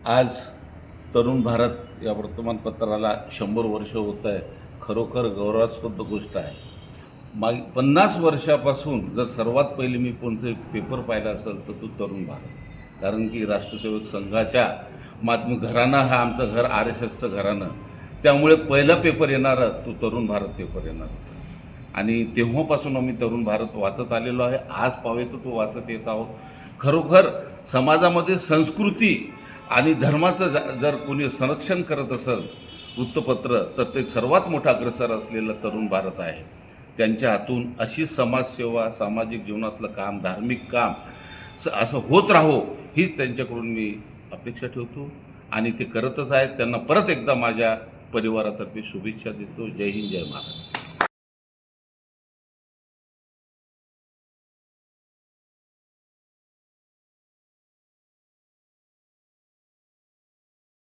आज तरुण भारत या वर्तमानपत्राला 100 वर्ष होत आहे. खरोखर गौरवास्पद गोष्ट आहे. 50 वर्षापासून जर सर्वात पहिले मी कोणते पेपर पाहिला असेल तर तो तरुण भारत. कारण की राष्ट्रसेवक संघाच्या घराणं हा आमचं घर RSSचं घराणं. त्यामुळे पहिला पेपर येणारा तो तरुण भारत पेपर येणार होता. आणि तेव्हापासून आम्ही तरुण भारत वाचत आलेलो आहे. आज पावेतो तो वाचत येत आहोत. खरोखर समाजामध्ये संस्कृती आणि धर्माचं जर कोणी संरक्षण करत असेल वृत्तपत्र तर ते सर्वात मोठं अग्रेसर असलेलं तरुण भारत आहे. त्यांच्या हातून अशी समाजसेवा, सामाजिक जीवनातलं काम, धार्मिक काम असं होत राहो हीच त्यांच्याकडून मी अपेक्षा ठेवतो आणि ते करतच आहेत. त्यांना परत एकदा माझ्या परिवारातर्फे शुभेच्छा देतो. जय हिंद, जय महाराष्ट्र.